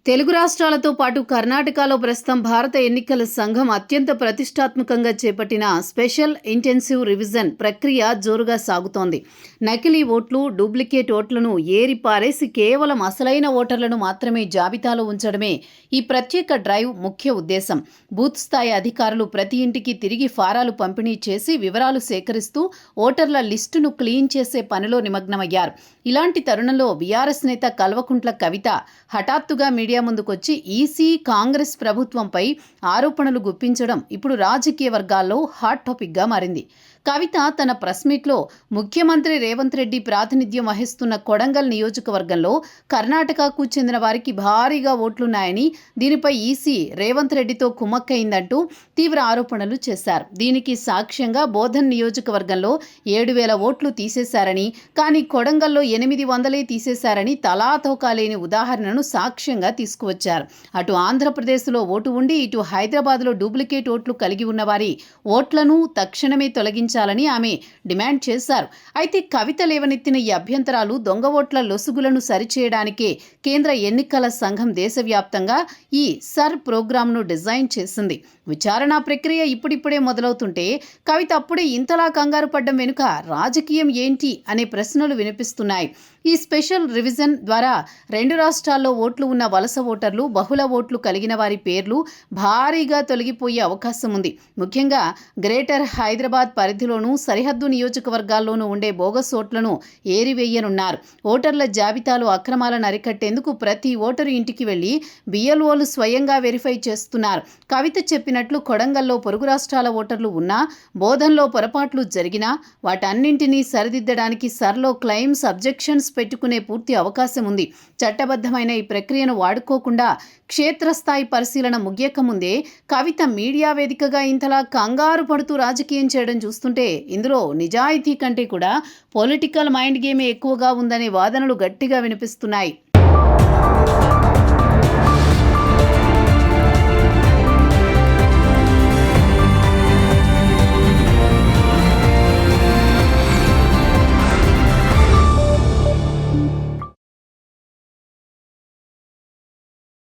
తెలుగు రాష్ట్రాలతో పాటు కర్ణాటకలో ప్రస్తుతం భారత ఎన్నికల సంఘం అత్యంత ప్రతిష్టాత్మకంగా చేపట్టిన స్పెషల్ ఇంటెన్సివ్ రివిజన్ ప్రక్రియ జోరుగా సాగుతోంది. నకిలీ ఓట్లు, డూప్లికేట్ ఓట్లను ఏరి పారేసి కేవలం అసలైన ఓటర్లను మాత్రమే జాబితాలో ఉంచడమే ఈ ప్రత్యేక డ్రైవ్ ముఖ్య ఉద్దేశం. బూత్ స్థాయి అధికారులు ప్రతి ఇంటికి తిరిగి ఫారాలు పంపిణీ చేసి వివరాలు సేకరిస్తూ ఓటర్ల లిస్టును క్లీన్ చేసే పనిలో నిమగ్నమయ్యారు. ఇలాంటి తరుణంలో బీఆర్ఎస్ నేత కల్వకుంట్ల కవిత హఠాత్తుగా మీడియా ముందుకొచ్చి ఈసీ, కాంగ్రెస్ ప్రభుత్వంపై ఆరోపణలు గుప్పించడం ఇప్పుడు రాజకీయ వర్గాల్లో హాట్ టాపిక్గా మారింది. కవిత తన ప్రెస్ మీట్లో ముఖ్యమంత్రి రేవంత్ రెడ్డి ప్రాతినిధ్యం వహిస్తున్న కొడంగల్ నియోజకవర్గంలో కర్ణాటకకు చెందిన వారికి భారీగా ఓట్లున్నాయని, దీనిపై ఈసీ రేవంత్ రెడ్డితో కుమ్మక్కైందంటూ తీవ్ర ఆరోపణలు చేశారు. దీనికి సాక్ష్యంగా బోధన్ నియోజకవర్గంలో 7,000 ఓట్లు తీసేశారని, కానీ కొడంగల్లో 800 తీసేశారని తలాతోకాలేని ఉదాహరణను సాక్ష్యంగా తీసుకువచ్చారు. అటు ఆంధ్రప్రదేశ్లో ఓటు ఉండి ఇటు హైదరాబాద్లో డూప్లికేట్ ఓట్లు కలిగి ఉన్నవారి ఓట్లను తక్షణమే తొలగించాలని ఆమె డిమాండ్ చేశారు. అయితే కవిత లేవనెత్తిన ఈ అభ్యంతరాలు దొంగ ఓట్ల లొసుగులను సరిచేయడానికే కేంద్ర ఎన్నికల సంఘం దేశవ్యాప్తంగా ఈ సర్ ప్రోగ్రాంను డిజైన్ చేసింది. విచారణ ప్రక్రియ ఇప్పుడిప్పుడే మొదలవుతుంటే కవిత అప్పుడే ఇంతలా కంగారు పడ్డం వెనుక రాజకీయం ఏంటి అనే ప్రశ్నలు వినిపిస్తున్నాయి. ఈ స్పెషల్ రివిజన్ ద్వారా 2 రాష్ట్రాల్లో ఓట్లు ఉన్న వలస ఓటర్లు, బహుళ ఓట్లు కలిగిన వారి పేర్లు భారీగా తొలగిపోయే అవకాశం ఉంది. ముఖ్యంగా గ్రేటర్ హైదరాబాద్ పరిధిలోనూ సరిహద్దు నియోజకవర్గాల్లోనూ ఉండే బోగస్ ఓట్లను ఏరివేయనున్నారు. ఓటర్ల జాబితాలో అక్రమాలను అరికట్టేందుకు ప్రతి ఓటరు ఇంటికి వెళ్లి బిఎల్ఓలు స్వయంగా వెరిఫై చేస్తున్నారు. కవిత చెప్పినట్లు కొడంగల్లో పొరుగు రాష్ట్రాల ఓటర్లు ఉన్నా, బోధన్లో పొరపాట్లు జరిగినా వాటన్నింటినీ సరిదిద్దడానికి సర్లో క్లెయిమ్స్, అబ్జెక్షన్స్ పెట్టుకునే పూర్తి అవకాశం ఉంది. చట్టబద్ధమైన ఈ ప్రక్రియను వాడుకోకుండా క్షేత్రస్థాయి పరిశీలన ముగియక ముందే కవిత మీడియా వేదికగా ఇంతలా కంగారు పడుతూ రాజకీయం చేయడం చూస్తుంటే ఇందులో నిజాయితీ కంటే కూడా పొలిటికల్ మైండ్ గేమే ఎక్కువగా ఉందనే వాదనలు గట్టిగా వినిపిస్తున్నాయి.